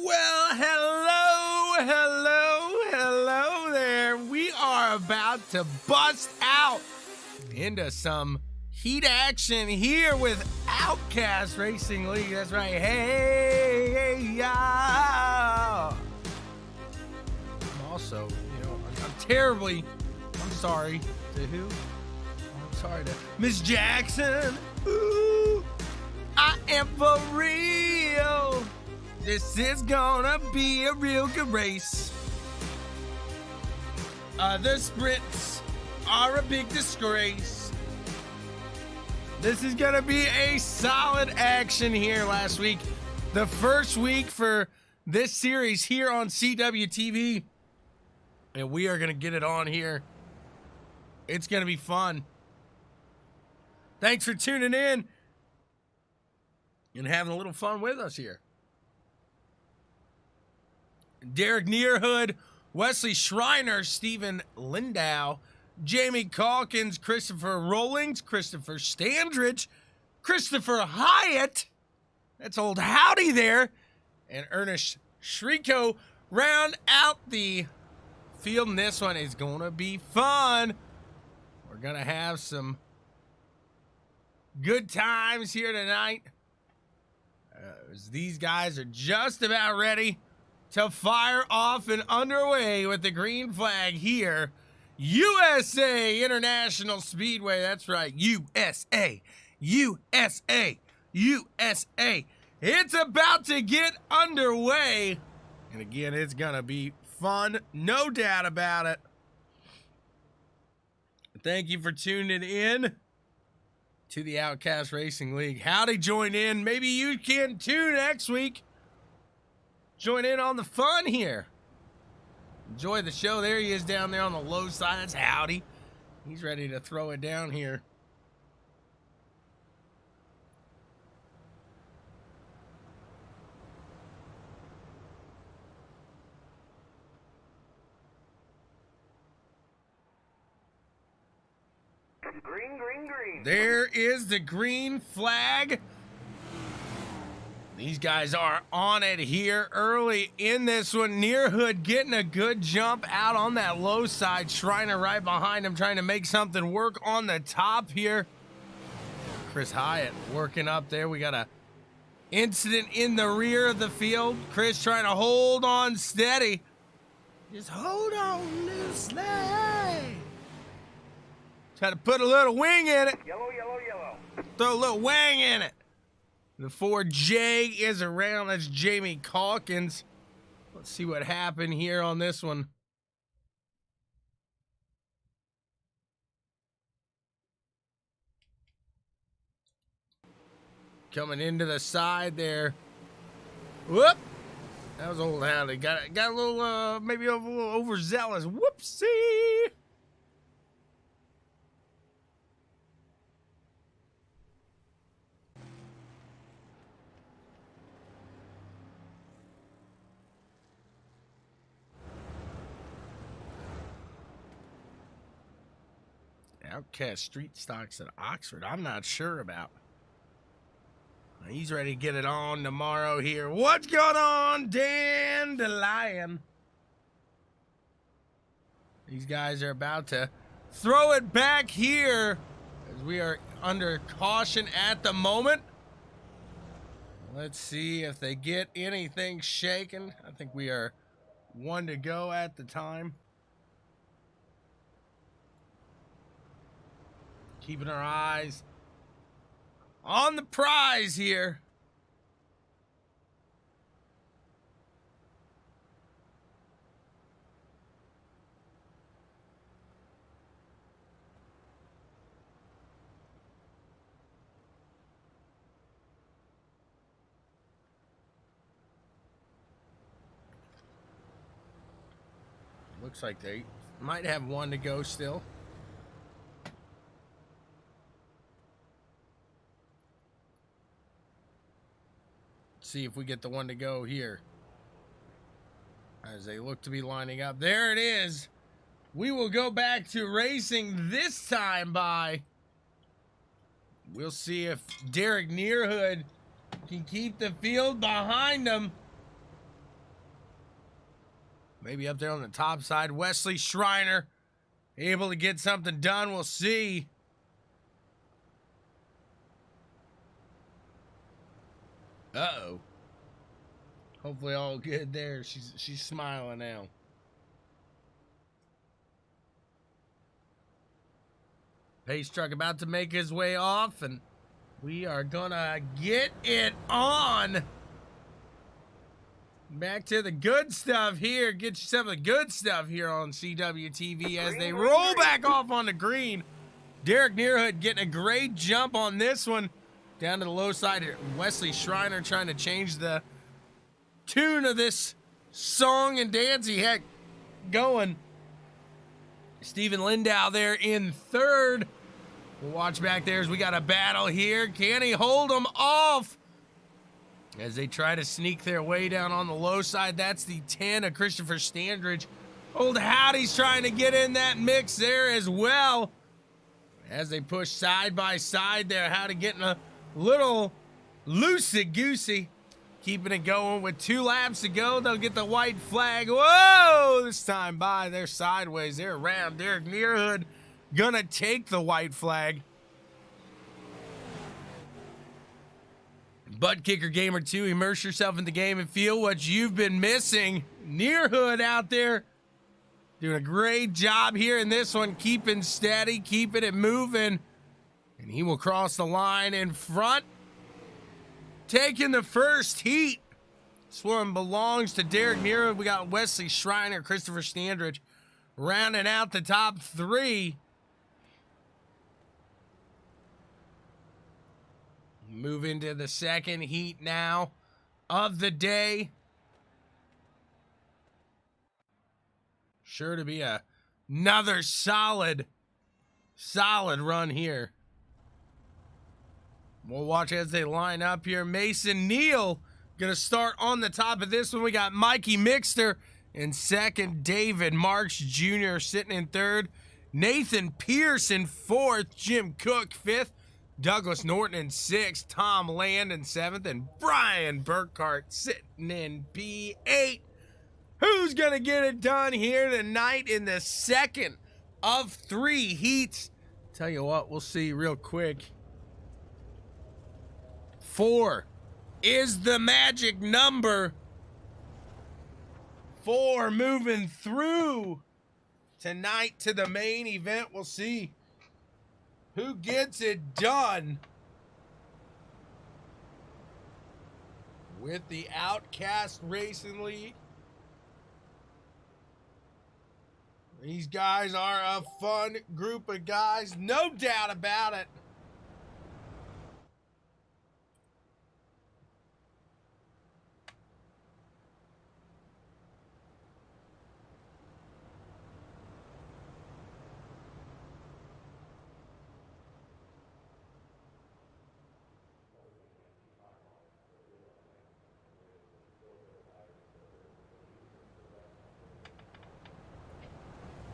Well, hello there. We are about to bust out into some heat action here with OUTCAST Racing League. That's right. Hey, yeah. I'm also, I'm sorry to who? I'm sorry to Miss Jackson. Ooh, I am for real. This is gonna be a real good race. Other sprints are a big disgrace. This is gonna be a solid action here last week. The first week for this series here on CWTV. And we are gonna get it on here. It's gonna be fun. Thanks for tuning in and having a little fun with us here. Derek Nearhood, Wesley Schreiner, Stephen Lindau, Jamie Calkins, Christopher Rollings, Christopher Standridge, Christopher Hyatt, that's old Howdy there, and Ernest Shriko round out the field, and this one is going to be fun. We're going to have some good times here tonight. These guys are just about ready to fire off and underway with the green flag here. USA International Speedway. That's right. USA. USA. USA. It's about to get underway. And again, it's going to be fun. No doubt about it. Thank you for tuning in to the OUTCAST Racing League. Howdy, join in. Maybe you can tune next week. Join in on the fun here. Enjoy the show. There he is down there on the low side. That's Howdy. He's ready to throw it down here. Green, green, green. There is the green flag. These guys are on it here early in this one. Nearhood getting a good jump out on that low side. Schreiner right behind him trying to make something work on the top here. Chris Hyatt working up there. We got a incident in the rear of the field. Chris trying to hold on steady. Just hold on loosely. Try to put a little wing in it. Yellow, yellow, yellow. Throw a little wang in it. The 4J is around. That's Jamie Calkins. Let's see what happened here on this one. Coming into the side there. Whoop. That was old Howdy. Got a little, maybe a little overzealous. Whoopsie. OUTCAST Street Stocks at Oxford. I'm not sure about. He's ready to get it on tomorrow here. What's going on, Dandelion? These guys are about to throw it back here as we are under caution at the moment. Let's see if they get anything shaken. I think we are one to go at the time. Keeping our eyes on the prize here. Looks like they might have one to go still. See if we get the one to go here as they look to be lining up. There it is. We will go back to racing this time by. We'll see if Derek Nearhood can keep the field behind him. Maybe up there on the top side. Wesley Schreiner able to get something done. We'll see. Uh-oh. Hopefully all good there. She's smiling now. Pace truck about to make his way off, and we are gonna get it on. Back to the good stuff here. Get you some of the good stuff here on CWTV as they roll back off on the green. Derek Nearhood getting a great jump on this one. Down to the low side. Wesley Schreiner trying to change the tune of this song and dance he had going. Stephen Lindau there in third. We'll watch back there as we got a battle here. Can he hold them off as they try to sneak their way down on the low side? That's the 10 of Christopher Standridge. Old Howdy's trying to get in that mix there as well. As they push side by side there, Howdy getting a little loosey-goosey. Keeping it going with 2 laps to go. They'll get the white flag. Whoa! This time by. They're sideways. They're around. Derek Nearhood gonna take the white flag. ButtKicker Gamer 2. Immerse yourself in the game and feel what you've been missing. Nearhood out there doing a great job here in this one. Keeping steady. Keeping it moving. And he will cross the line in front. Taking the first heat. This one belongs to Derek Nearhood. We got Wesley Schreiner, Christopher Standridge rounding out the top 3. Move into the second heat now of the day. Sure to be another solid run here. We'll watch as they line up here. Mason Neal gonna start on the top of this one. We got Mikey Mixter in second. David Marks Jr. sitting in third. Nathan Pierce in fourth. Jim Cook fifth. Douglas Norton in sixth. Tom Land in seventh. And Brian Burkhart sitting in P8. Who's gonna get it done here tonight in the second of 3 heats? Tell you what, we'll see real quick. 4 is the magic number. 4 moving through tonight to the main event. We'll see who gets it done with the OUTCAST Racing League. These guys are a fun group of guys, no doubt about it.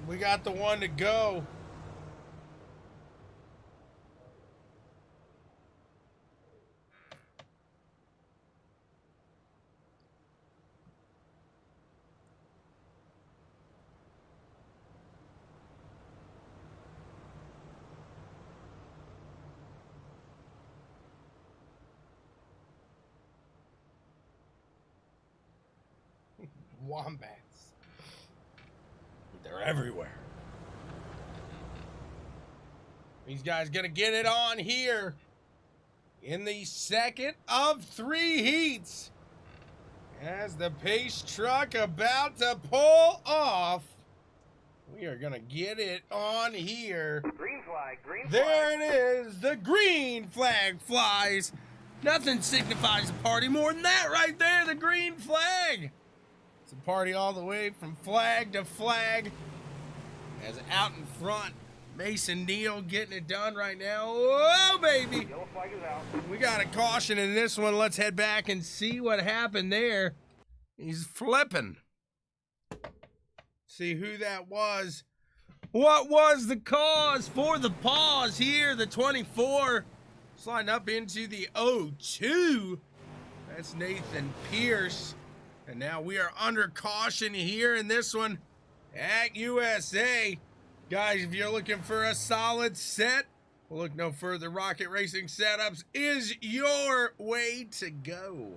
We got the one to go. Wombats. They're everywhere. These guys gonna get it on here in the second of 3 heats. As the pace truck about to pull off, we are gonna get it on here. Green flag, green flag. There it is. The green flag flies. Nothing signifies a party more than that right there, the green flag. It's a party all the way from flag to flag. As out in front, Mason Neal getting it done right now. Whoa, baby. Yellow flag is out. We got a caution in this one. Let's head back and see what happened there. He's flipping. See who that was. What was the cause for the pause here? The 24 sliding up into the 02. That's Nathan Pierce. And now we are under caution here in this one at USA. Guys, if you're looking for a solid set, look no further. Rocket Racing Setups is your way to go.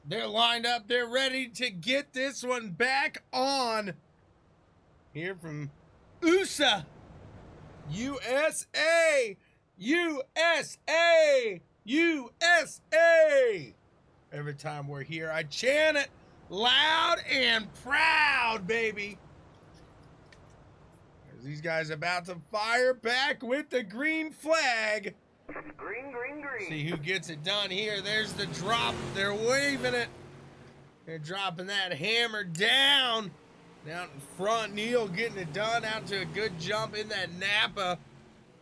They're lined up. They're ready to get this one back on. Here from USA. USA. USA. USA. Every time we're here, I chant it loud and proud, baby. As these guys about to fire back with the green flag. Green, green, green. See who gets it done here. There's the drop. They're waving it. They're dropping that hammer down. Down in front. Neil getting it done out to a good jump in that Napa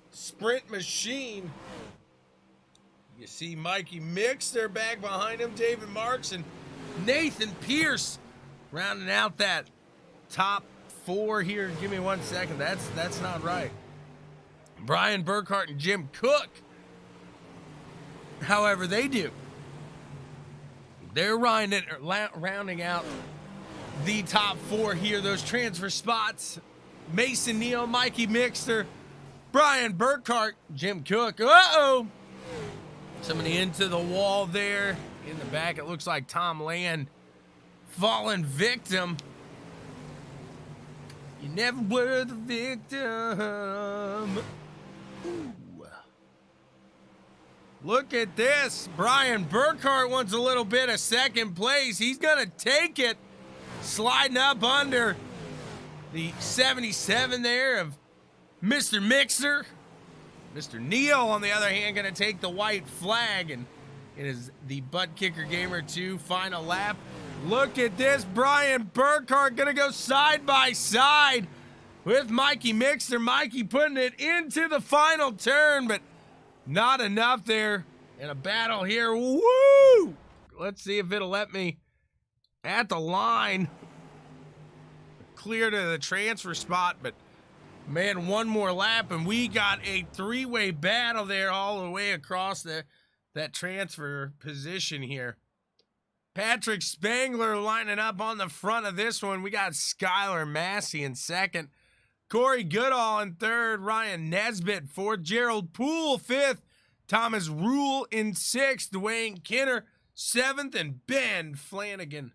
sprint machine. You see Mikey Mixter back behind him. David Marks and Nathan Pierce rounding out that top four here. Give me 1 second. That's not right. Brian Burkhart and Jim Cook. However, they do. They're rounding out the top four here. Those transfer spots. Mason Neal, Mikey Mixter, Brian Burkhart, Jim Cook. Uh-oh. Somebody into the wall there. In the back, it looks like Tom Land. Fallen victim. You never were the victim. Ooh. Look at this. Brian Burkhart wants a little bit of second place. He's going to take it. Sliding up under the 77 there of Mr. Mixer. Mr. Neal, on the other hand, going to take the white flag. And it is the ButtKicker Gamer 2 final lap. Look at this. Brian Burkhart going to go side by side with Mikey Mixer. Mikey putting it into the final turn, but not enough there in a battle here. Woo! Let's see if it'll let me at the line. Clear to the transfer spot, but man, one more lap and we got a three-way battle there all the way across that transfer position here. Patrick Spangler lining up on the front of this one. We got Skylar Massey in second. Corey Goodall in third, Ryan Nesbitt fourth, Gerald Poole fifth, Thomas Rule in sixth, Dwayne Kinner seventh, and Ben Flanagan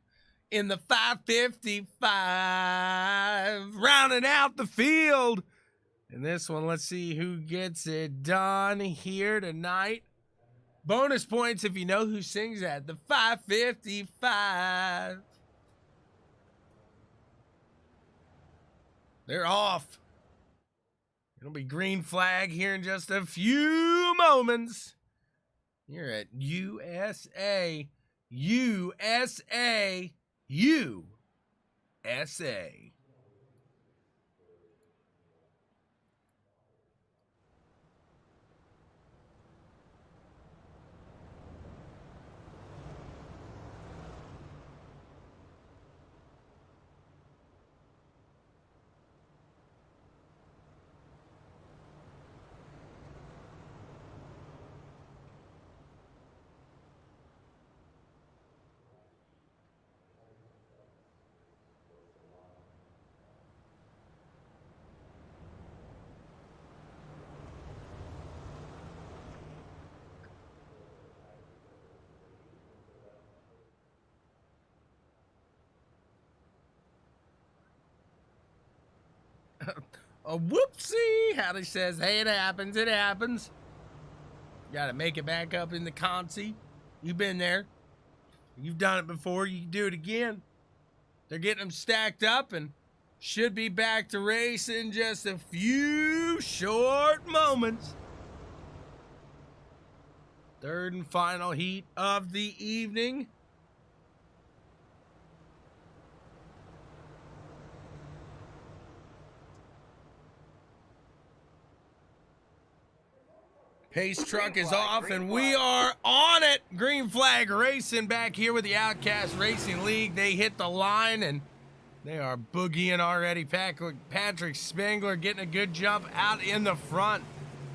in the 555. Rounding out the field. And this one, let's see who gets it done here tonight. Bonus points if you know who sings that. The 555. They're off. It'll be green flag here in just a few moments. Here at USA. USA. USA. A whoopsie. How he says, hey, it happens. It happens. Got to make it back up in the consi. You've been there. You've done it before. You can do it again. They're getting them stacked up and should be back to race in just a few short moments. Third and final heat of the evening. Pace truck is off, and we are on it. Green flag racing back here with the OUTCAST Racing League. They hit the line, and they are boogieing already. Patrick Spengler getting a good jump out in the front.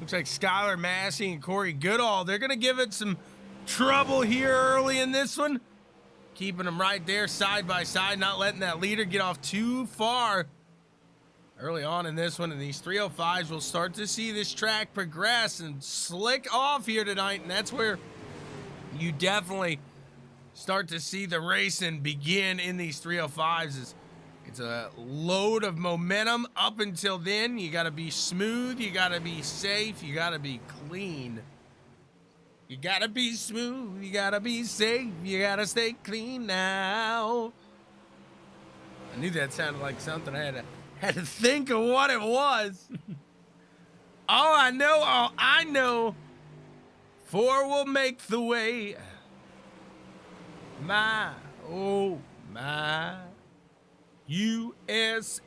Looks like Skylar Massey and Corey Goodall. They're going to give it some trouble here early in this one. Keeping them right there side by side, not letting that leader get off too far early on in this one. And these 305s will start to see this track progress and slick off here tonight. And that's where you definitely start to see the racing begin in these 305s. It's a load of momentum up until then. You got to be smooth. You got to be safe. You got to be clean. You got to be smooth. You got to be safe. You got to stay clean now. I knew that sounded like something I had to think of what it was. All I know, 4 will make the way. My, oh my, USA.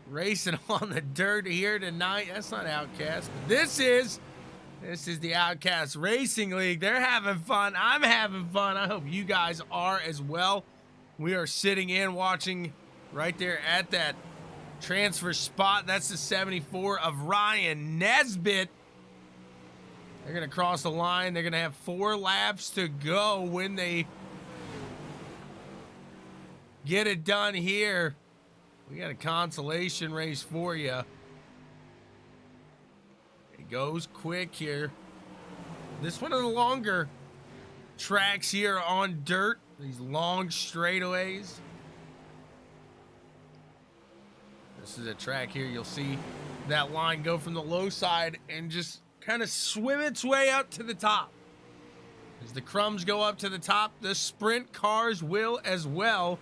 Racing on the dirt here tonight. That's not OUTCAST, but this is the OUTCAST Racing League. They're having fun. I'm having fun. I hope you guys are as well. We are sitting in watching right there at that transfer spot. That's the 74 of Ryan Nesbitt. They're going to cross the line. They're going to have 4 laps to go when they get it done here. We got a consolation race for you. It goes quick here. This one of the longer tracks here on dirt. These long straightaways. This is a track here. You'll see that line go from the low side and just kind of swim its way up to the top. As the crumbs go up to the top, the sprint cars will as well.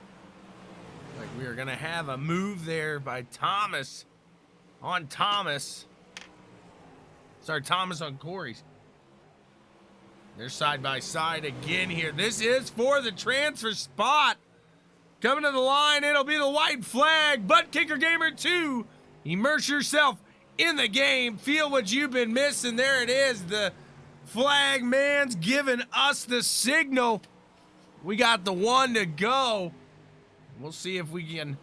Like we are going to have a move there by Thomas on Thomas. Sorry, Thomas on Corey's. They're side by side again here. This is for the transfer spot. Coming to the line, it'll be the white flag. ButtKicker Gamer 2. Immerse yourself in the game. Feel what you've been missing. There it is. The flag man's giving us the signal. We got the 1 to go. We'll see if we can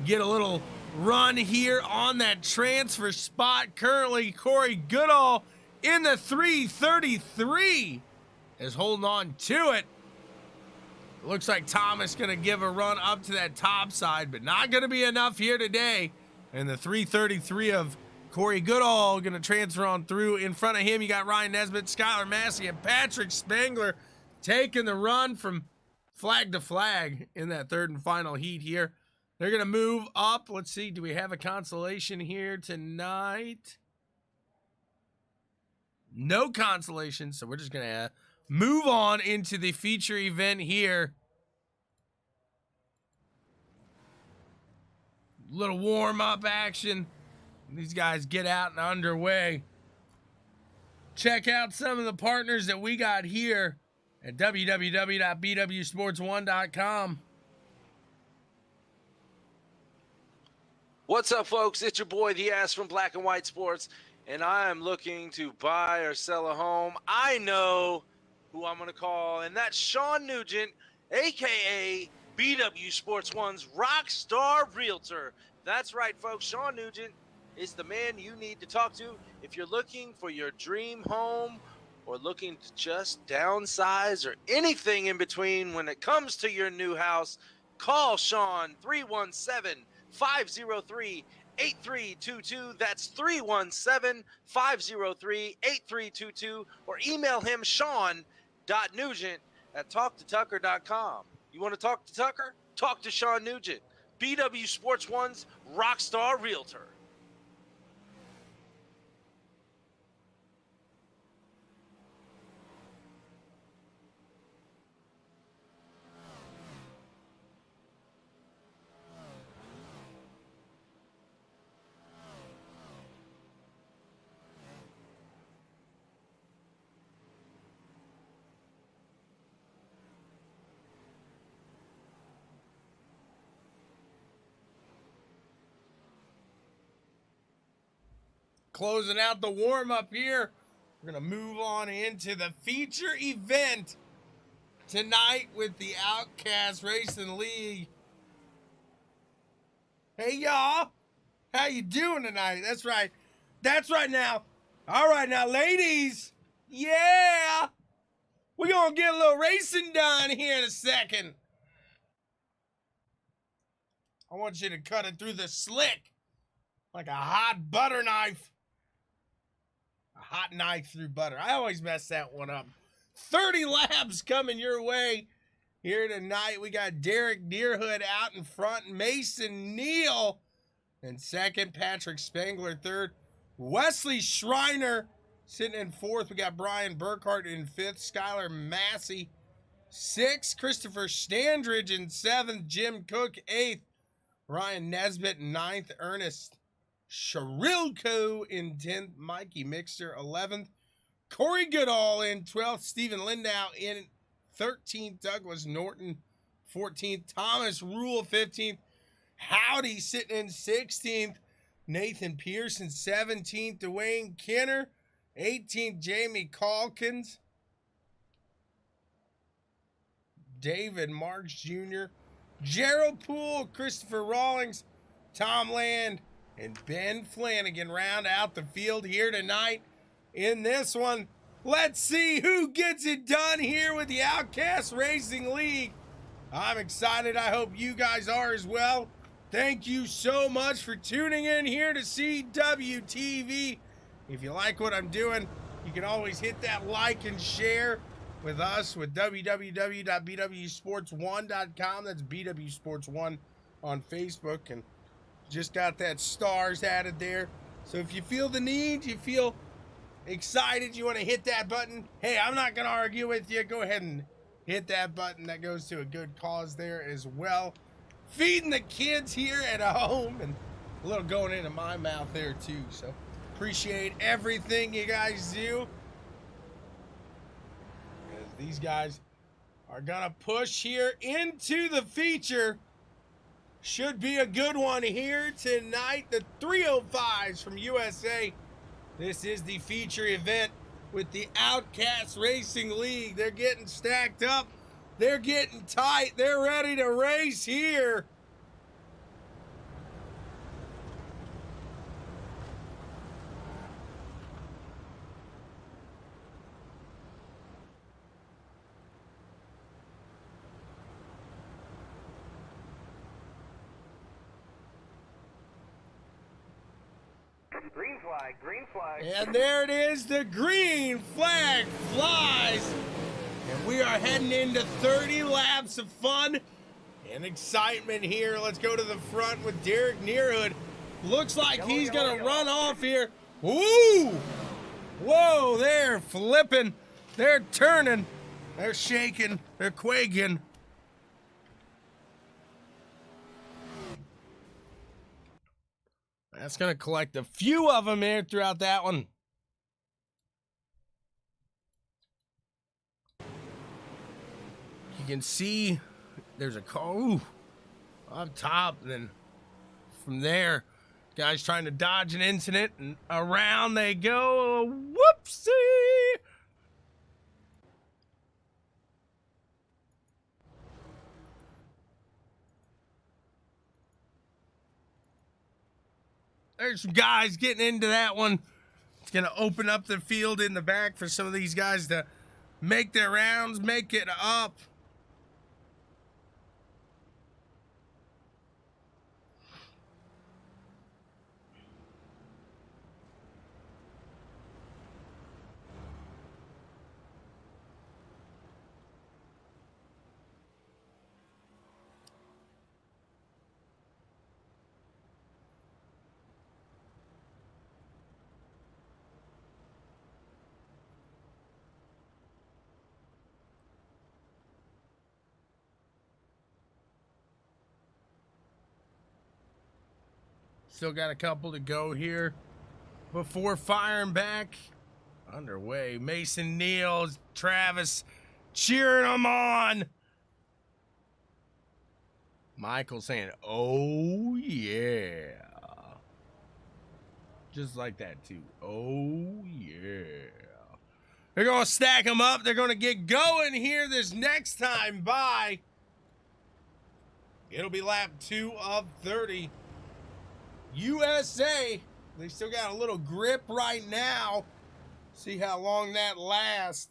get a little run here on that transfer spot. Currently, Corey Goodall in the 333 is holding on to it. Looks like Thomas going to give a run up to that top side, but not going to be enough here today. And the 333 of Corey Goodall going to transfer on through. In front of him, you got Ryan Nesbitt, Skylar Massey, and Patrick Spengler taking the run from flag to flag in that third and final heat here. They're going to move up. Let's see. Do we have a consolation here tonight? No consolation, so we're just going to move on into the feature event here. Little warm-up action. These guys get out and underway. Check out some of the partners that we got here at www.bwsports1.com. What's up, folks? It's your boy, The Ass from Black and White Sports, and I am looking to buy or sell a home. I know who I'm going to call, and that's Shawn Nugent, a.k.a. BW Sports One's Rockstar Realtor. That's right, folks. Shawn Nugent is the man you need to talk to if you're looking for your dream home or looking to just downsize or anything in between when it comes to your new house. Call Shawn, 317-503-8322. That's 317-503-8322. Or email him, shawn.nugent@talktotucker.com. You want to talk to Tucker? Talk to Shawn Nugent. BW Sports 1's Rockstar Realtor. Closing out the warm-up here. We're going to move on into the feature event tonight with the OUTCAST Racing League. Hey, y'all. How you doing tonight? That's right. That's right now. All right now, ladies. Yeah. We're going to get a little racing done here in a second. I want you to cut it through the slick like a hot butter knife. A hot knife through butter. I always mess that one up. 30 laps coming your way here tonight. We got Derek Deerhood out in front. Mason Neal in second. Patrick Spangler third. Wesley Schreiner sitting in fourth. We got Brian Burkhart in fifth. Skylar Massey sixth. Christopher Standridge in seventh. Jim Cook eighth. Ryan Nesbitt ninth. Ernest Sharilko in 10th, Mikey Mixter 11th, Corey Goodall in 12th, Stephen Lindau in 13th, Douglas Norton 14th, Thomas Rule 15th, Howdy sitting in 16th, Nathan Pearson 17th, Dwayne Kenner 18th, Jamie Calkins, David Marks Jr., Gerald Poole, Christopher Rawlings, Tom Land, and Ben Flanagan round out the field here tonight in this one. Let's see who gets it done here with the OUTCAST Racing League. I'm excited. I hope you guys are as well. Thank you so much for tuning in here to CWTV. If you like what I'm doing, you can always hit that like and share with us with www.bwsports1.com. That's BW Sports 1 on Facebook. And just got that stars added there. So if you feel the need, you feel excited, you want to hit that button, hey, I'm not going to argue with you. Go ahead and hit that button. That goes to a good cause there as well. Feeding the kids here at home and a little going into my mouth there too. So appreciate everything you guys do. As these guys are going to push here into the feature. Should be a good one here tonight. The 305s from USA. This is the feature event with the OUTCAST Racing League. They're getting stacked up. They're getting tight. They're ready to race here. Green flag, green flag. And there it is, the green flag flies. And we are heading into 30 laps of fun and excitement here. Let's go to the front with Derek Nearhood. Looks like he's going to run off here. Woo! Whoa, they're flipping. They're turning. They're shaking. They're quaking. That's going to collect a few of them here throughout that one. You can see there's a car up top, and then from there, guys trying to dodge an incident, and around they go. Whoopsie! There's some guys getting into that one. It's going to open up the field in the back for some of these guys to make their rounds, make it up. Still got a couple to go here before firing back. Underway. Mason Neals, Travis cheering them on. Michael saying, oh, yeah. Just like that, too. Oh, yeah. They're going to stack them up. They're going to get going here this next time by. It'll be lap 2 of 30. USA. They still got a little grip right now. See how long that lasts.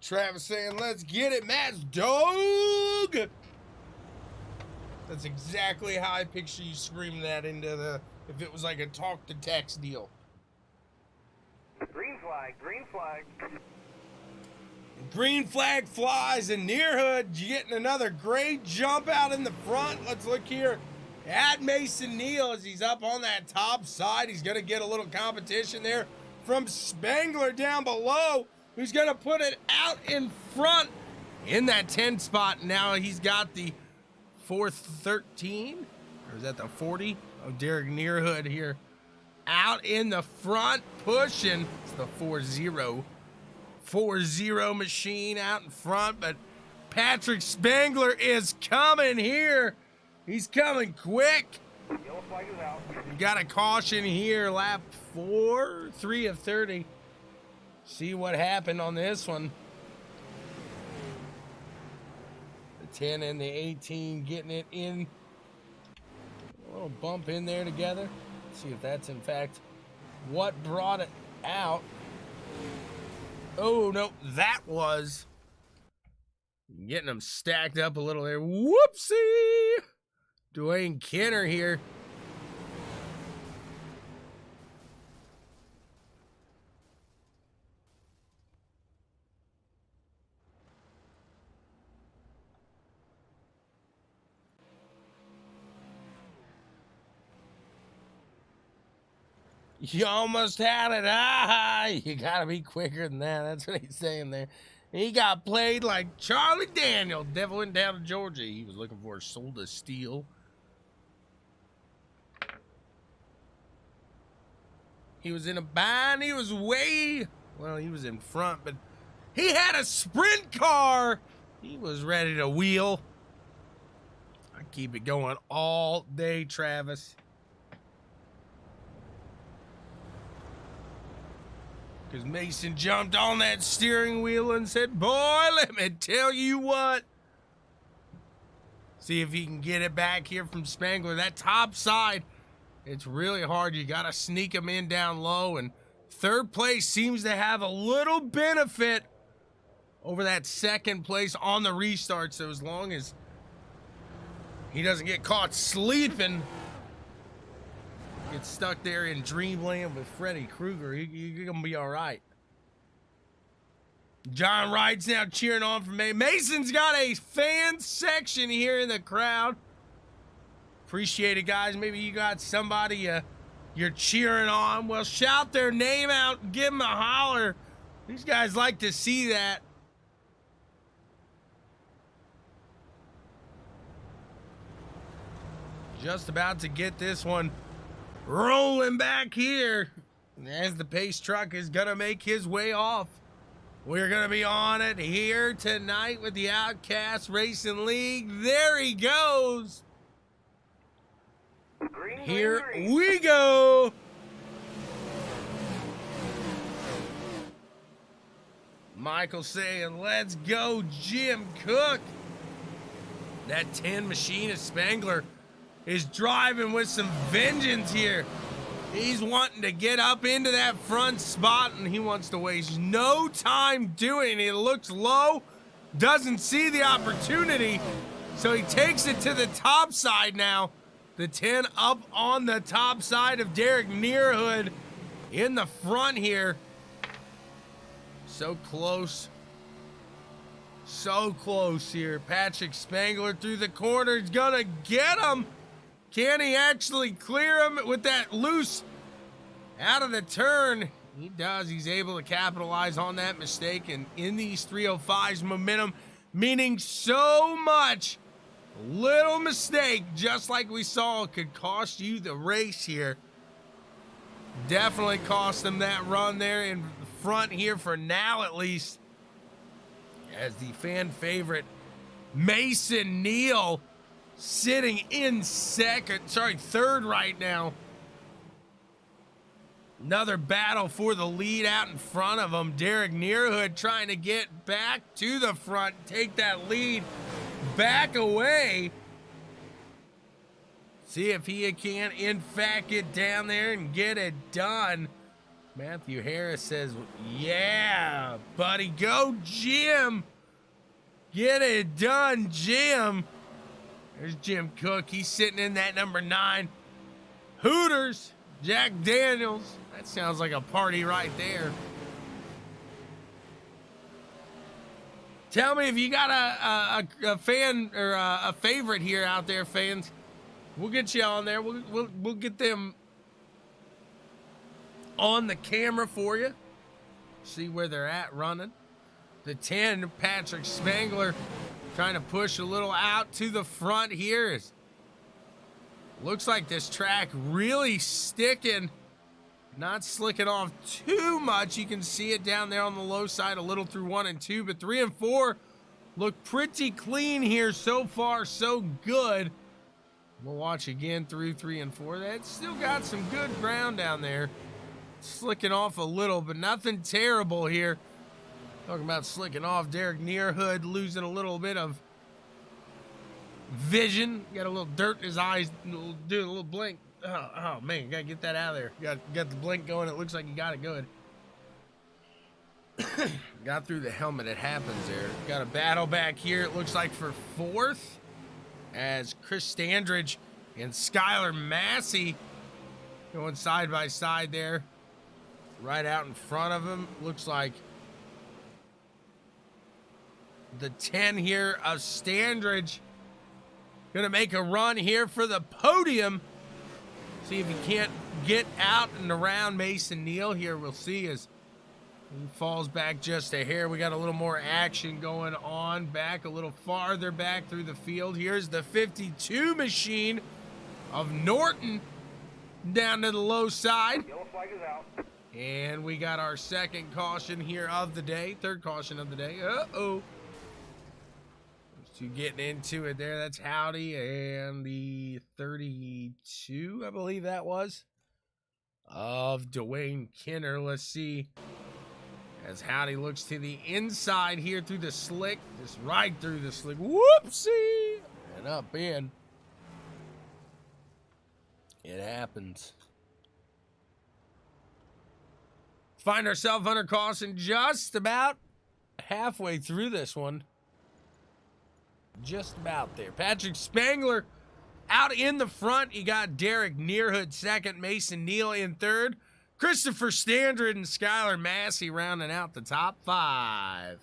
Travis saying, let's get it, Matt's dog. That's exactly how I picture you screaming that into the, if it was like a talk to text deal. Green flag, green flag. Green flag flies and Nearhood getting another great jump out in the front. Let's look here at Mason Neal as he's up on that top side. He's going to get a little competition there from Spangler down below, who's going to put it out in front in that 10 spot. Now he's got the 413, or is that the 40? Oh, Derek Nearhood here out in the front pushing. It's the 40 machine out in front, but Patrick Spangler is coming here. He's coming quick. Yellow flag is out. You got a caution here, lap 3 of 30. See what happened on this one. The 10 and the 18 getting it in. A little bump in there together. See if that's in fact what brought it out. Oh, no, that was getting them stacked up a little there. Whoopsie! Dwayne Kenner here. You almost had it. Ah, you gotta be quicker than that. That's what he's saying there. He got played like Charlie Daniel. Devil went down to Georgia. He was looking for a soul to steal. He was in a bind. He was way, well, he was in front, but he had a sprint car. He was ready to wheel. I keep it going all day, Travis. Because Mason jumped on that steering wheel and said, boy, let me tell you what. See if he can get it back here from Spangler. That top side, it's really hard. You got to sneak him in down low. And third place seems to have a little benefit over that second place on the restart. So as long as he doesn't get caught sleeping, get stuck there in dreamland with Freddy Krueger, you're gonna be all right. John Wright's now cheering on for me. Mason's got a fan section here in the crowd. Appreciate it, guys. Maybe you got somebody you're cheering on. Well, shout their name out and give them a holler. These guys like to see that. Just about to get this one rolling back here as the pace truck is gonna make his way off. We're gonna be on it here tonight with the OUTCAST Racing League. There he goes. Green, Here green, green. we go. Michael saying, let's go, Jim Cook. That 10 machine of Spangler is driving with some vengeance here. He's wanting to get up into that front spot, and he wants to waste no time doing it. It looks low, doesn't see the opportunity, so he takes it to the top side now. The 10 up on the top side of Derek Nearhood in the front here. So close. So close here. Patrick Spangler through the corner is gonna get him. Can he actually clear him with that loose out of the turn? He does. He's able to capitalize on that mistake. And in these 305s, momentum meaning so much. Little mistake, just like we saw, could cost you the race here. Definitely cost him that run there in front here for now, at least. As the fan favorite Mason Neal sitting in third right now. Another battle for the lead out in front of him. Derek Nearhood trying to get back to the front, take that lead back away. See if he can, in fact, get down there and get it done. Matthew Harris says, yeah, buddy, go Jim. Get it done, Jim. There's Jim Cook. He's sitting in that number 9. Hooters, Jack Daniels. That sounds like a party right there. Tell me if you got a fan or a favorite here out there, fans. We'll get you on there. We'll get them on the camera for you. See where they're at running. The 10, Patrick Spangler, trying to push a little out to the front here. Looks like this track really sticking. Not slicking off too much. You can see it down there on the low side a little through 1 and 2, but 3 and 4 look pretty clean here so far, so good. We'll watch again through 3 and 4. That's still got some good ground down there. Slicking off a little, but nothing terrible here. Talking about slicking off, Derek Nearhood losing a little bit of vision. Got a little dirt in his eyes, doing a little blink. Oh man, gotta get that out of there. Got the blink going. It looks like you got it good. Got through the helmet. It happens there. Got a battle back here. It looks like for 4th, as Chris Standridge and Skylar Massey going side by side there, right out in front of him. Looks like the 10 here of Standridge gonna make a run here for the podium. See if he can't get out and around Mason Neal here. We'll see as he falls back just a hair. We got a little more action going on back, a little farther back through the field. Here's the 52 machine of Norton down to the low side. Yellow flag is out. And we got our second caution here of the day, third caution of the day. Uh-oh. Two getting into it there. That's Howdy and the 32, I believe that was, of Dwayne Kinner. Let's see. As Howdy looks to the inside here through the slick. Just right through the slick. Whoopsie! And up in. It happens. Find ourselves under caution just about halfway through this one. Just about there. Patrick Spangler out in the front. You got Derek Nearhood second, Mason Neal in third, Christopher Standard and Skylar Massey rounding out the top 5.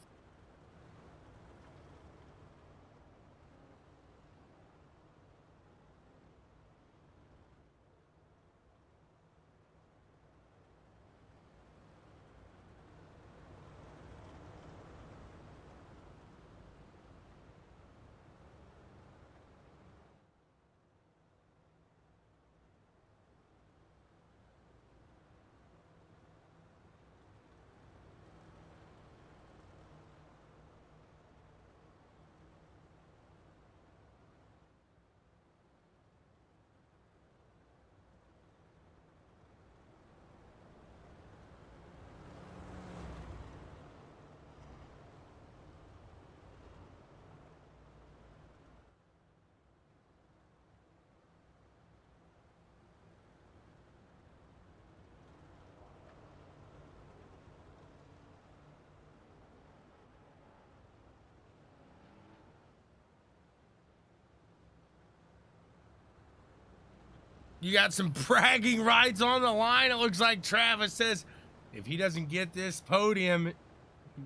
You got some bragging rights on the line. It looks like Travis says if he doesn't get this podium,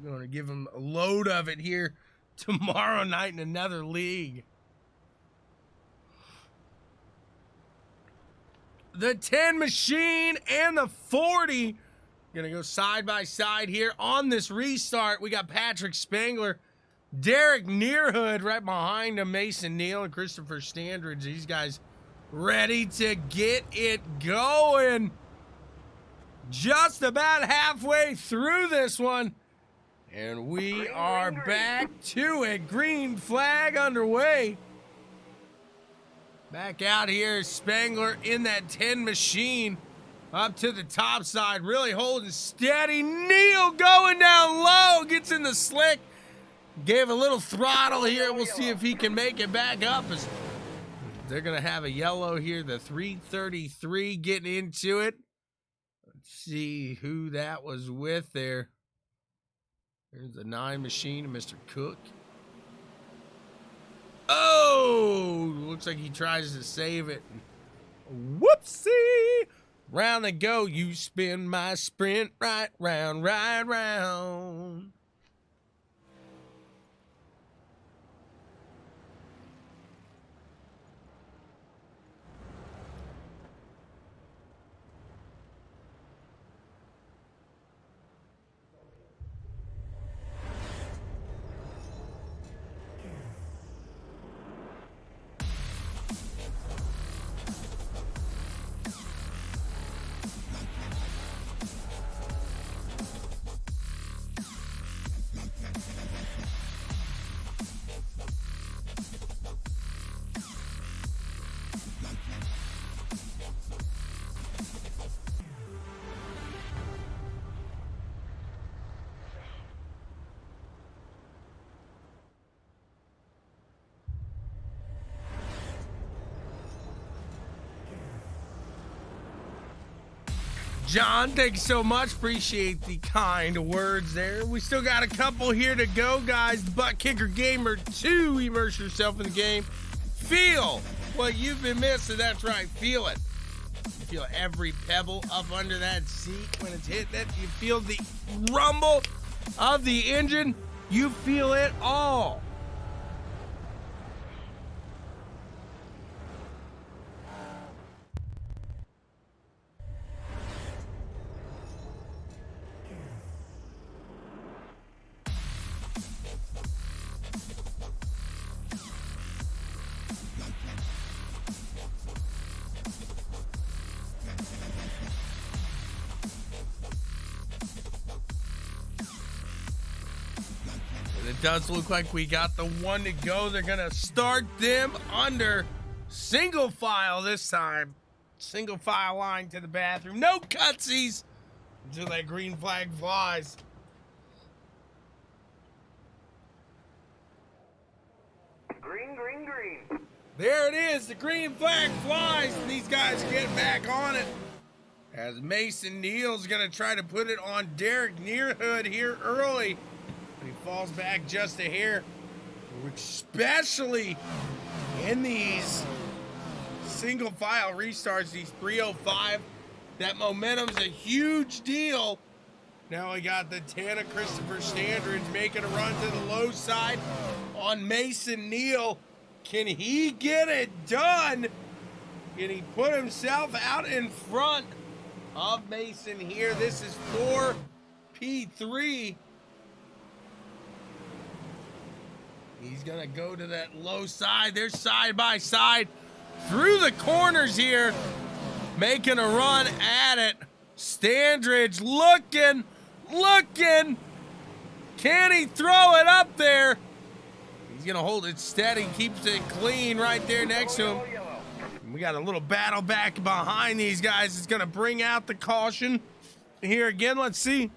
you're going to give him a load of it here tomorrow night in another league. the 10 machine and the 40. Gonna go side by side here on this restart. We got Patrick Spangler, Derek Nearhood right behind him, Mason Neal and Christopher Standridge. These guys ready to get it going. Just about halfway through this one. And we are back to it. Green flag underway. Back out here, Spangler in that 10 machine. Up to the top side, really holding steady. Neal going down low, gets in the slick. Gave a little throttle here. We'll see if he can make it back up. As they're going to have a yellow here. The 333 getting into it. Let's see who that was with there. There's the 9 machine, Mr. Cook. Oh, looks like he tries to save it. Whoopsie. Round they go, you spin my sprint right round, right round. John, thank you so much. Appreciate the kind words there. We still got a couple here to go, guys. ButtKicker Gamer 2. Immerse yourself in the game. Feel what you've been missing. That's right. Feel it. You feel every pebble up under that seat when it's hitting it. You feel the rumble of the engine. You feel it all. It does look like we got the one to go. They're going to start them under single file this time. Single file line to the bathroom. No cutsies until that green flag flies. Green, green, green. There it is. The green flag flies. And these guys get back on it. As Mason Neal's going to try to put it on Derek Nearhood here early. He falls back just a hair, especially in these single file restarts, these 305. That momentum's a huge deal. Now we got the 10 of Christopher Standridge making a run to the low side on Mason Neal. Can he get it done? Can he put himself out in front of Mason here? This is 4P3. He's going to go to that low side. They're side by side through the corners here, making a run at it. Standridge looking. Can he throw it up there? He's going to hold it steady, keeps it clean right there next to him. We got a little battle back behind these guys. It's going to bring out the caution here again. Let's see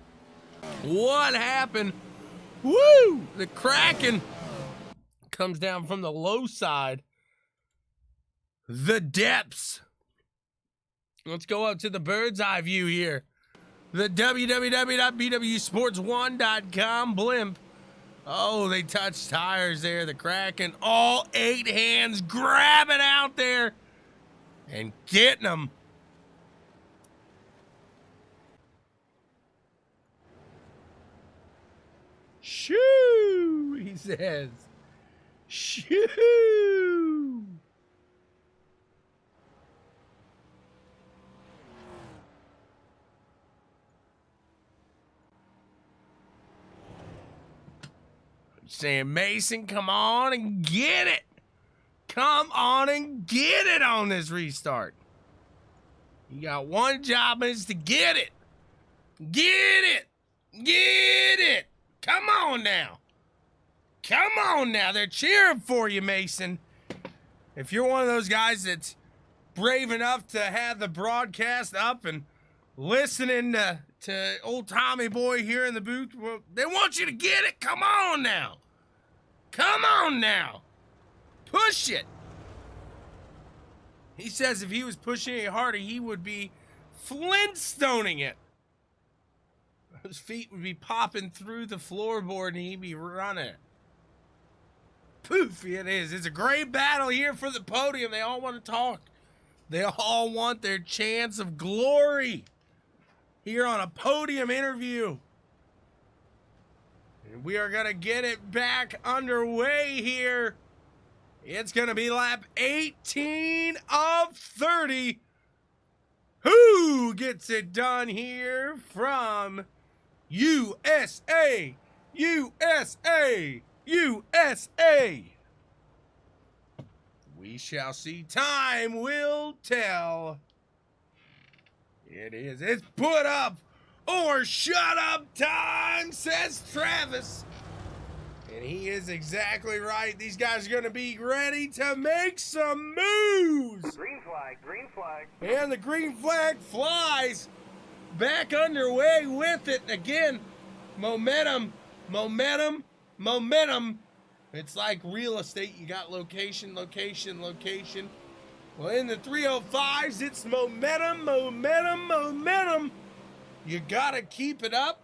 what happened. Woo! The Kraken comes down from the low side. The depths. Let's go up to the bird's eye view here. The www.bwsports1.com blimp. Oh, they touched tires there. The Kraken, all 8 hands grabbing out there and getting them. Shoo, he says. Shoo! saying, Mason, come on and get it. Come on and get it on this restart. You got one job, and it's to get it. Get it. Get it. Come on now. Come on now. They're cheering for you, Mason. If you're one of those guys that's brave enough to have the broadcast up and listening to old Tommy Boy here in the booth, well, they want you to get it. Come on now. Come on now. Push it. He says if he was pushing it harder, he would be Flintstoning it. His feet would be popping through the floorboard and he'd be running. Poof, it is. It's a great battle here for the podium. They all want to talk. They all want their chance of glory here on a podium interview. And we are going to get it back underway here. It's going to be lap 18 of 30. Who gets it done here from USA? USA! USA! We shall see. Time will tell. It is. It's put up or shut up time, says Travis. And he is exactly right. These guys are going to be ready to make some moves. Green flag, green flag. And the green flag flies. Back underway with it. Again, momentum, momentum, momentum. It's like real estate. You got location, location, location. Well, in the 305s, it's momentum, momentum, momentum. You got to keep it up.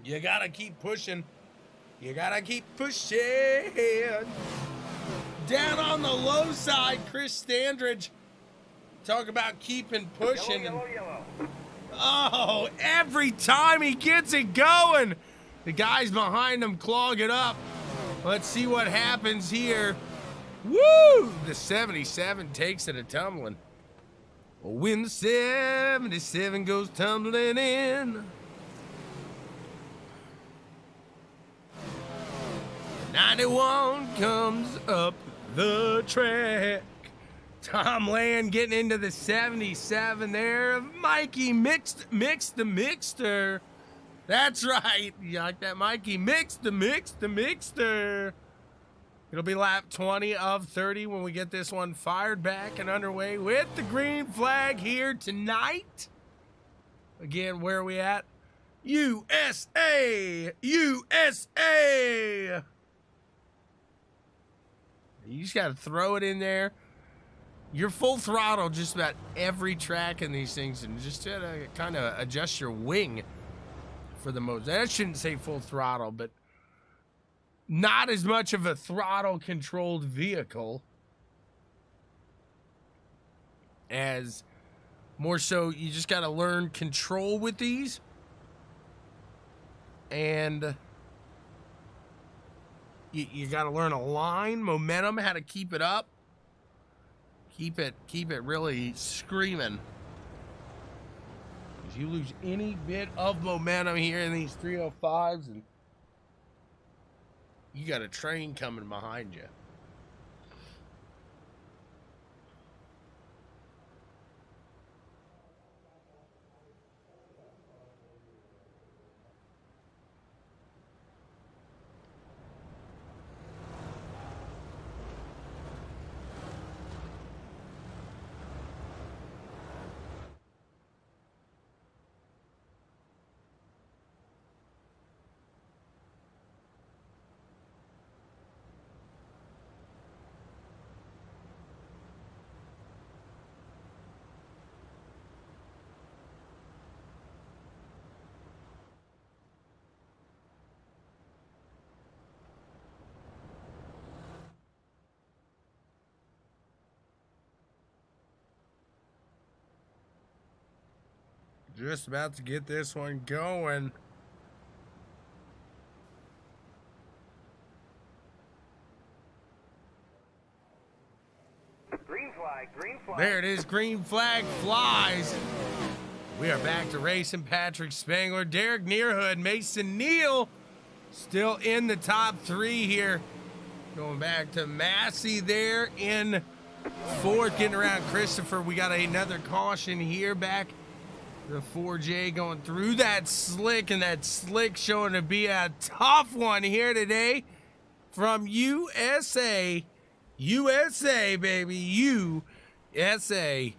You got to keep pushing. You got to keep pushing. Down on the low side, Chris Standridge. Talk about keeping pushing. Yellow, yellow, yellow. Oh, every time he gets it going, the guys behind him clog it up. Let's see what happens here. Woo! The 77 takes it a tumbling. When the 77 goes tumbling in, 91 comes up the track. Tom Land getting into the 77 there. Mikey mixed the mixter. That's right. You like that, Mikey? Mixed the mixter. It'll be lap 20 of 30 when we get this one fired back and underway with the green flag here tonight. Again, where are we at? USA! USA! You just got to throw it in there. You're full throttle just about every track in these things, and just to kind of adjust your wing for the most. I shouldn't say full throttle, but not as much of a throttle-controlled vehicle as more so you just got to learn control with these. And you got to learn a line, momentum, how to keep it up. Keep it really screaming. If you lose any bit of momentum here in these 305s, and you got a train coming behind you. Just about to get this one going. Green flag, green flag. There it is. Green flag flies. We are back to racing. Patrick Spangler, Derek Nearhood, Mason Neal Still in the top 3 here. Going back to Massey there in 4th, getting around Christopher. We got another caution here back. The 4J going through that slick, and that slick showing to be a tough one here today from USA. USA, baby. USA.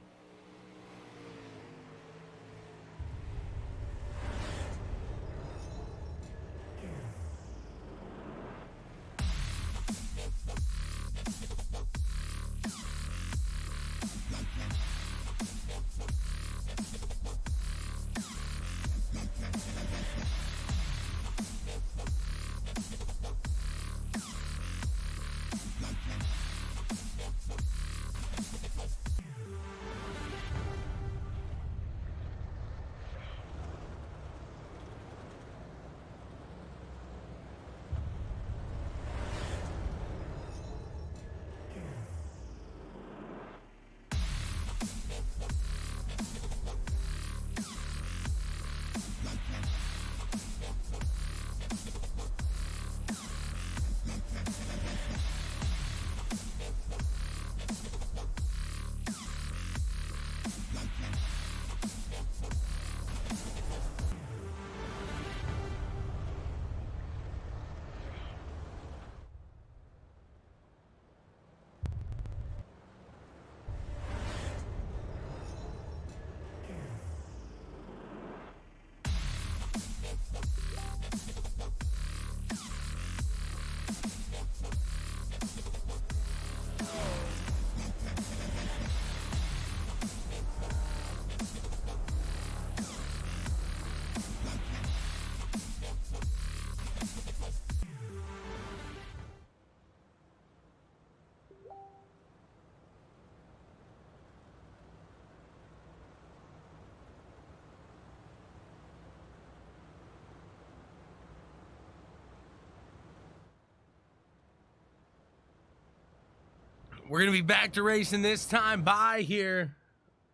We're going to be back to racing this time by here.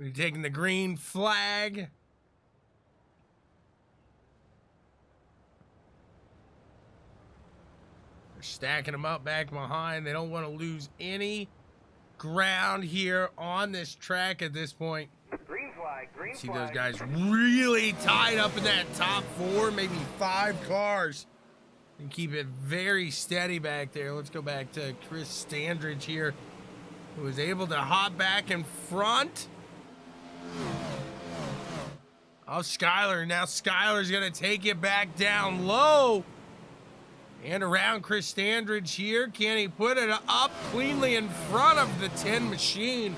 We're taking the green flag. They're stacking them up back behind. They don't want to lose any ground here on this track at this point. Green flag, green See flag. those guys really tied up in that top 4, maybe 5 cars. And keep it very steady back there. Let's go back to Chris Standridge here, who was able to hop back in front of Skyler. Now Skyler's going to take it back down low. And around Chris Standridge here. Can he put it up cleanly in front of the 10 machine?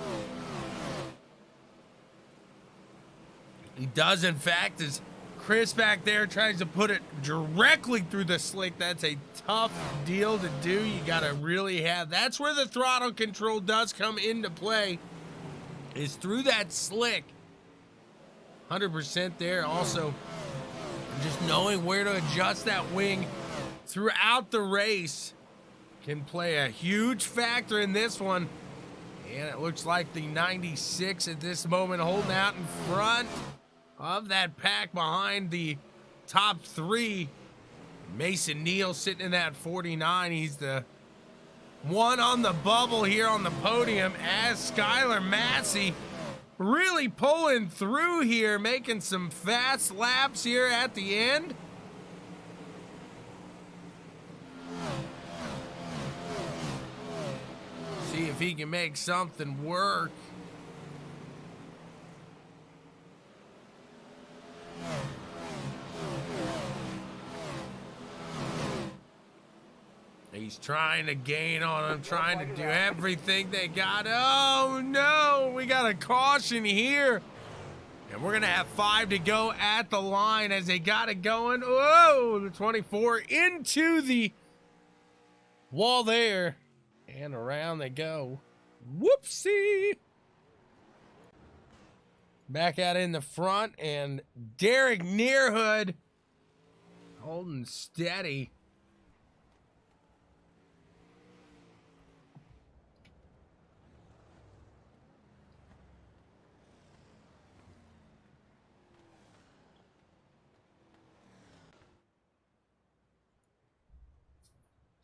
He does, in fact, as Chris back there tries to put it directly through the slick. That's a tough deal to do. You got to really have, that's where the throttle control does come into play, is through that slick. 100% there. Also, just knowing where to adjust that wing throughout the race can play a huge factor in this one. And it looks like the 96 at this moment holding out in front of that pack behind the top 3. Mason Neal sitting in that 49. He's the one on the bubble here on the podium, as Skyler Massey really pulling through here, making some fast laps here at the end. See if he can make something work. He's trying to gain on him, trying to do everything they got. Oh no, we got a caution here. And we're gonna have 5 to go at the line as they got it going. Whoa, the 24 into the wall there. And around they go. Whoopsie. Back out in the front, and Derek Nearhood holding steady.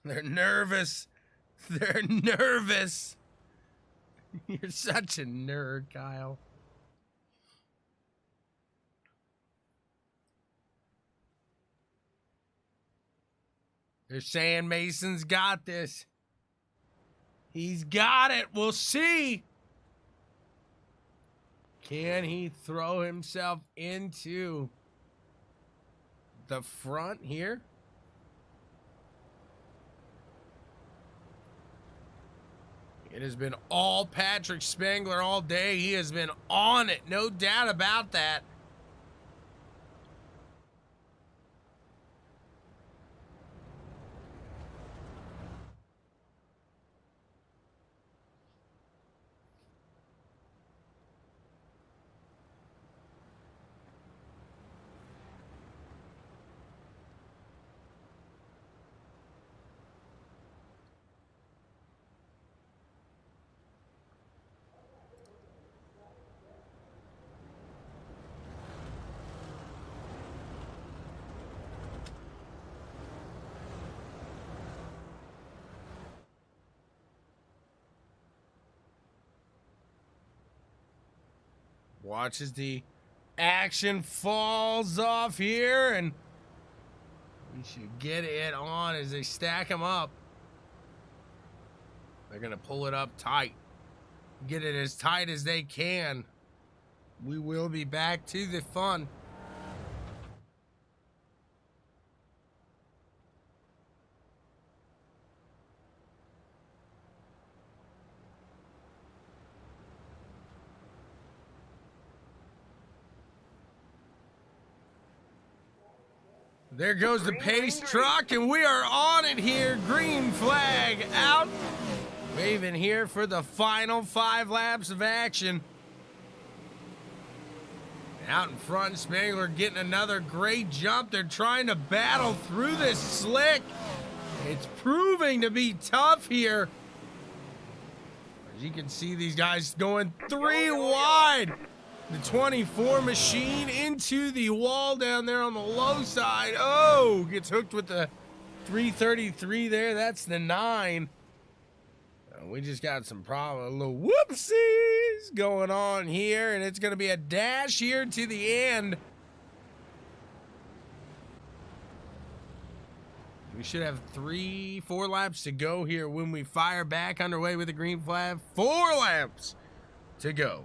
They're nervous. They're nervous. You're such a nerd, Kyle. They're saying Mason's got this. He's got it. We'll see. Can he throw himself into the front here? It has been all Patrick Spangler all day. He has been on it. No doubt about that. Watch as the action falls off here, and we should get it on as they stack them up. They're going to pull it up tight. Get it as tight as they can. We will be back to the fun. There goes the pace truck, and we are on it here. Green flag out. Waving here for the final 5 laps of action. Out in front, Spangler getting another great jump. They're trying to battle through this slick. It's proving to be tough here. As you can see, these guys going 3 wide. The 24 machine into the wall down there on the low side. Oh, gets hooked with the 333 there. That's the 9. We just got some problem, little whoopsies going on here, and it's going to be a dash here to the end. We should have 4 laps to go here when we fire back underway with the green flag. 4 laps to go.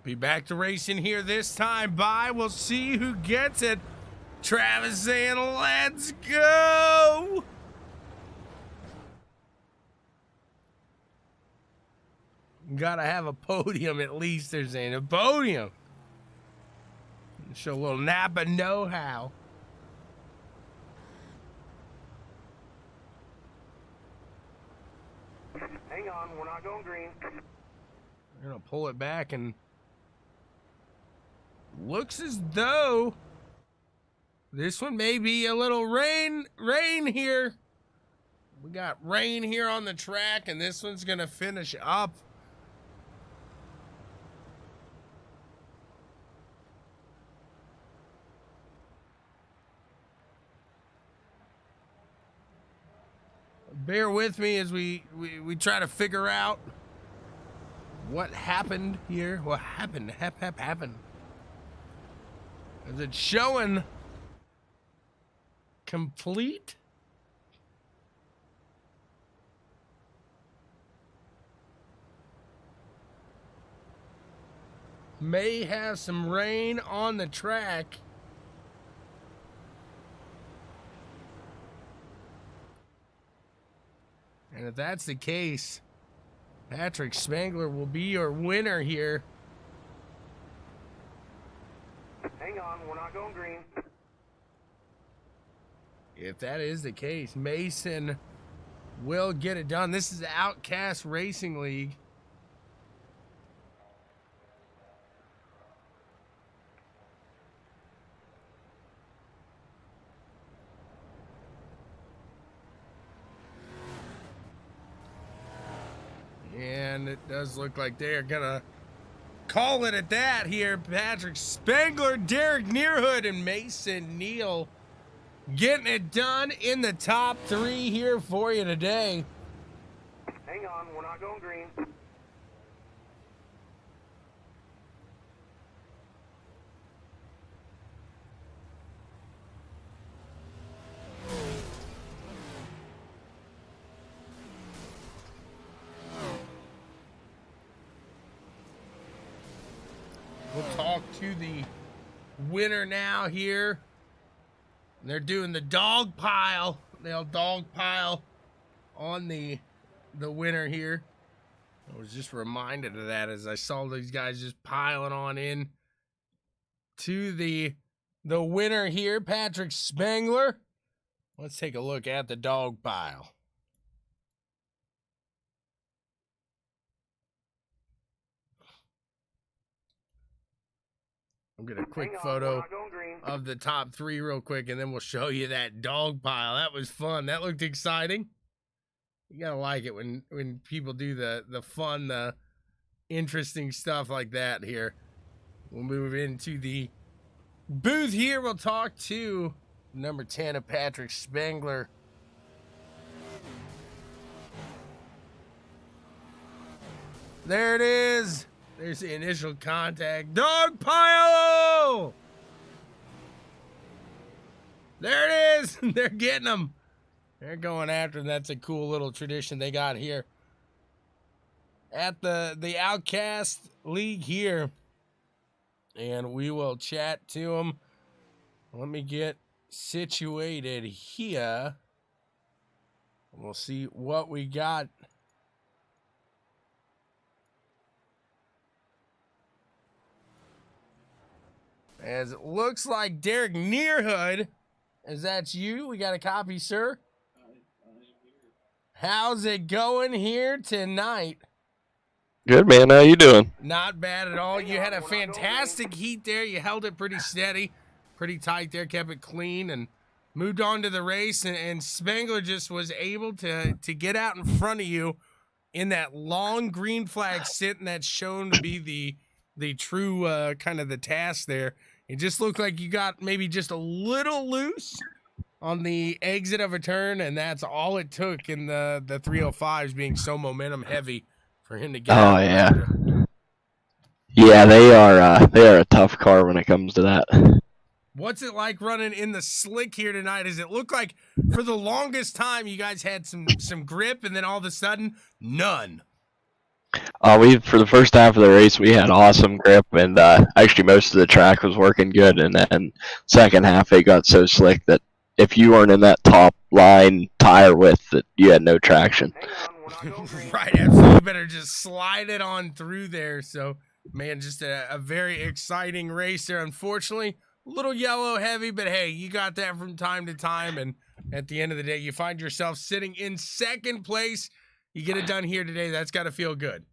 Be back to racing here this time. Bye. We'll see who gets it. Travis saying, let's go. Gotta have a podium at least, they're saying. A podium. Show a little Napa know-how. Hang on, we're not going green. We're gonna pull it back, and looks as though this one may be a little rain here. We got rain here on the track, and this one's gonna finish up. Bear with me as we try to figure out what happened here. What happened? Happened. As it's showing complete. May have some rain on the track. And if that's the case, Patrick Spangler will be your winner here. Hang on, we're not going green. If that is the case, Mason will get it done. This is the OUTCAST Racing League. And it does look like they're gonna call it at that here. Patrick Spangler, Derek Nearhood, and Mason Neal getting it done in the top 3 here for you today. Hang on, we're not going green. We'll talk to the winner now here. They're doing the dog pile. They'll dog pile on the winner here. I was just reminded of that as I saw these guys just piling on in to the winner here, Patrick Spangler. Let's take a look at the dog pile. I'll get a quick photo of the top 3 real quick, and then we'll show you that dog pile. That was fun. That looked exciting. You gotta like it when people do the fun, the interesting stuff like that here. We'll move into the booth here. We'll talk to number 10 of Patrick Spangler. There it is. There's the initial contact. Dog pile! There it is. They're getting them. They're going after them. That's a cool little tradition they got here at the OUTCAST League here. And we will chat to them. Let me get situated here. We'll see what we got. As it looks like Derek Nearhood, is that you? We got a copy, sir. How's it going here tonight? Good, man. How you doing? Not bad at all. You had a fantastic heat there. You held it pretty steady, pretty tight there, kept it clean, and moved on to the race. And Spangler just was able to get out in front of you in that long green flag stint, and that's shown to be the true kind of the task there. It just looked like you got maybe just a little loose on the exit of a turn, and that's all it took in the 305s being so momentum heavy for him to get out. Oh, yeah. Yeah, they are a tough car when it comes to that. We'll What's it like running in the slick here tonight? Does it look like for the longest time you guys had some grip and then all of a sudden none? For the first half of the race we had awesome grip, and actually most of the track was working good, and then second half it got so slick that if you weren't in that top line tire width that you had no traction. Right, absolutely. You better just slide it on through there. So, man, just a very exciting race there. Unfortunately, a little yellow heavy, but hey, you got that from time to time, and at the end of the day, you find yourself sitting in second place. You get it done here today. That's got to feel good.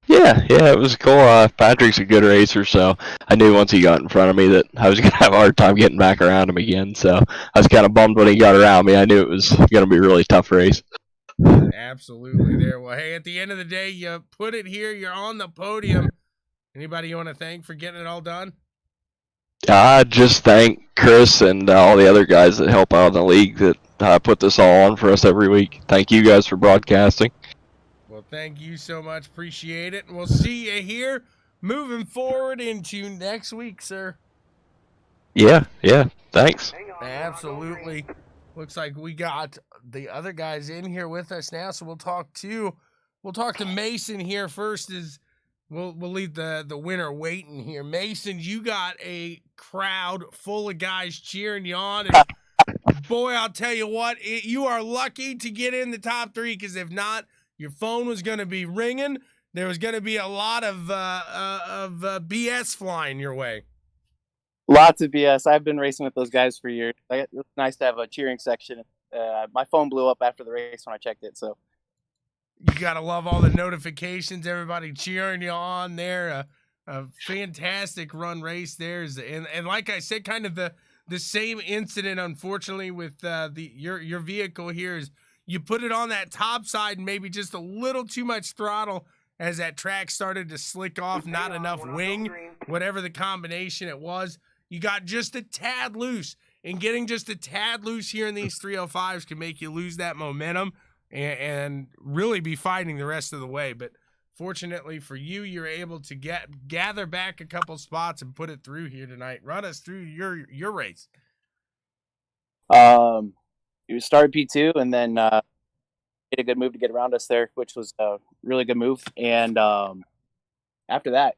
Yeah, it was cool. Patrick's a good racer, so I knew once he got in front of me that I was going to have a hard time getting back around him again. So I was kind of bummed when he got around me. I knew it was going to be a really tough race. Absolutely there. Well, hey, at the end of the day, you put it here. You're on the podium. Anybody you want to thank for getting it all done? I just thank Chris and all the other guys that help out in the league that put this all on for us every week. Thank you guys for broadcasting. Well, thank you so much. Appreciate it. And we'll see you here moving forward into next week, sir. Yeah. Thanks. Hang on. Absolutely. Looks like we got the other guys in here with us now, so we'll talk to Mason here first. Is we'll leave the winner waiting here. Mason, you got a crowd full of guys cheering you on, and boy, I'll tell you what, you are lucky to get in the top 3, because if not, your phone was going to be ringing. There was going to be a lot of BS flying your way. Lots of BS. I've been racing with those guys for years. It's nice to have a cheering section. My phone blew up after the race when I checked it. So you gotta love all the notifications, everybody cheering you on there. A fantastic run race there, and like I said, kind of the same incident, unfortunately, with your vehicle here is you put it on that top side and maybe just a little too much throttle as that track started to slick off, not enough wing, whatever the combination it was. You got just a tad loose, and getting just a tad loose here in these 305s can make you lose that momentum and really be fighting the rest of the way. But fortunately for you, you're able to gather back a couple spots and put it through here tonight. Run us through your race. You started P2 and then did a good move to get around us there, which was a really good move. And after that,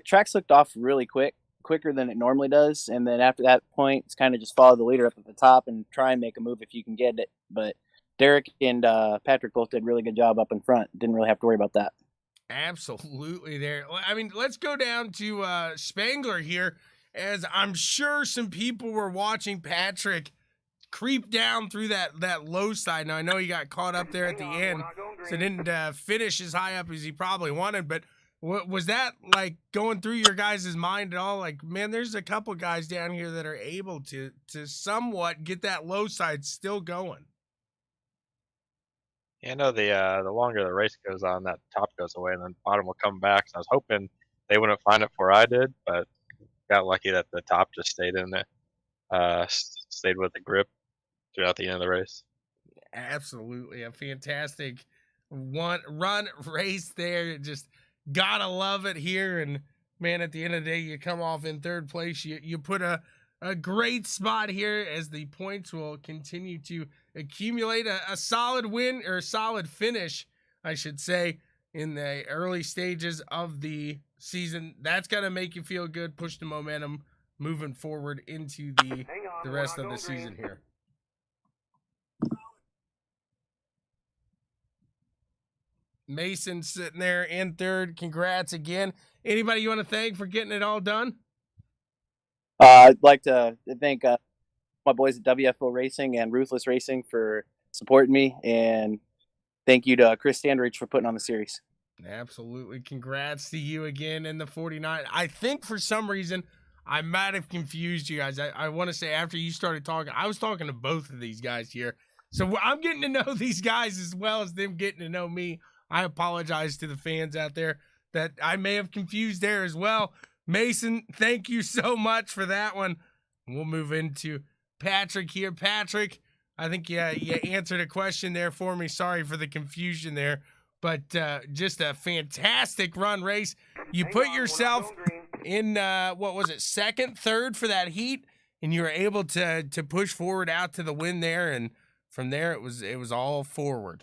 track slicked off really quicker than it normally does. And then after that point, it's kind of just follow the leader up at the top and try and make a move if you can get it. But Derek and Patrick both did a really good job up in front. Didn't really have to worry about that. Absolutely there. I mean, let's go down to Spangler here, as I'm sure some people were watching Patrick creep down through that low side. Now, I know he got caught up there at the end, so didn't finish as high up as he probably wanted, but was that like going through your guys' mind at all? Like, man, there's a couple guys down here that are able to somewhat get that low side still going. Yeah, I know the longer the race goes on, that top goes away and then bottom will come back. So I was hoping they wouldn't find it before I did, but got lucky that the top just stayed in there, stayed with the grip throughout the end of the race. Absolutely, a fantastic run race there. Just gotta love it here, and man, at the end of the day, you come off in third place. You put a great spot here, as the points will continue to accumulate. A solid win, or a solid finish, I should say, in the early stages of the season. That's got to make you feel good, push the momentum moving forward into the rest of the season here. Mason sitting there in third. Congrats again. Anybody you want to thank for getting it all done? I'd like to thank my boys at WFO Racing and Ruthless Racing for supporting me, and thank you to Chris Standridge for putting on the series. Absolutely. Congrats to you again in the 49. I think for some reason I might have confused you guys. I want to say after you started talking, I was talking to both of these guys here. So I'm getting to know these guys as well as them getting to know me. I apologize to the fans out there that I may have confused there as well. Mason, thank you so much for that one. We'll move into Patrick here. Patrick, I think you answered a question there for me. Sorry for the confusion there, but just a fantastic run race. You put yourself in, what was it, second, third for that heat, and you were able to push forward out to the win there, and from there it was all forward.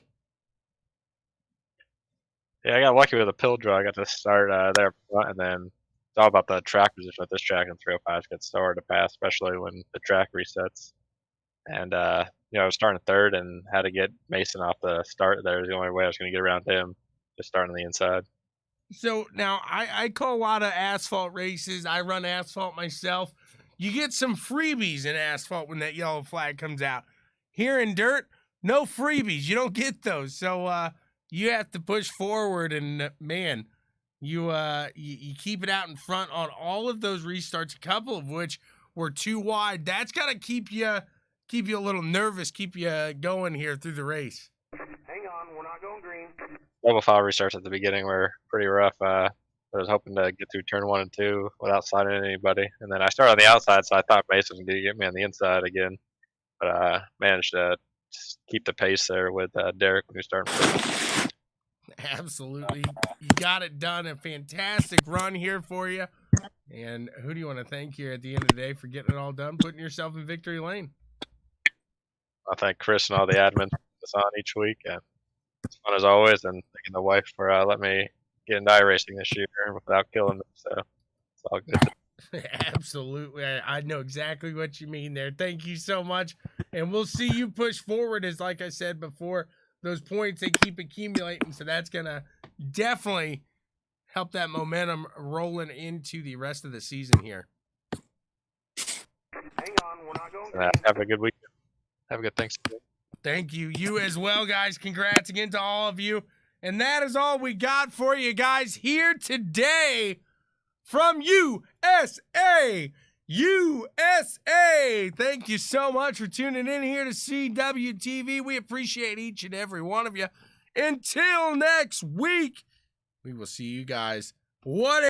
Yeah, I got lucky with a pill draw. I got to start there up front, and then it's all about the track position at this track, and 305s gets so hard to pass, especially when the track resets. And I was starting third and had to get Mason off the start there. It was the only way I was going to get around him, just starting on the inside. So now I call a lot of asphalt races. I run asphalt myself. You get some freebies in asphalt when that yellow flag comes out. Here in dirt, no freebies. You don't get those. So you have to push forward, and man, you keep it out in front on all of those restarts, a couple of which were too wide. That's got to keep you a little nervous, keep you going here through the race. Hang on, we're not going green. Level 5 restarts at the beginning were pretty rough. I was hoping to get through turn 1 and 2 without sliding into anybody. And then I started on the outside, so I thought Mason was going to get me on the inside again. But I managed to keep the pace there with Derek when he started. Absolutely. You got it done. A fantastic run here for you. And who do you want to thank here at the end of the day for getting it all done, putting yourself in victory lane? I thank Chris and all the admins for this on each week, and it's fun as always. And thanking the wife for letting me get into iRacing this year without killing me. So it's all good. Absolutely. I know exactly what you mean there. Thank you so much. And we'll see you push forward as, like I said before, those points, they keep accumulating. So that's going to definitely help that momentum rolling into the rest of the season here. Hang on, we're not going green. Have a good weekend. Have a good Thanksgiving. Thank you. You as well, guys. Congrats again to all of you. And that is all we got for you guys here today from USA. USA. Thank you so much for tuning in here to CWTV. We appreciate each and every one of you. Until next week, we will see you guys. What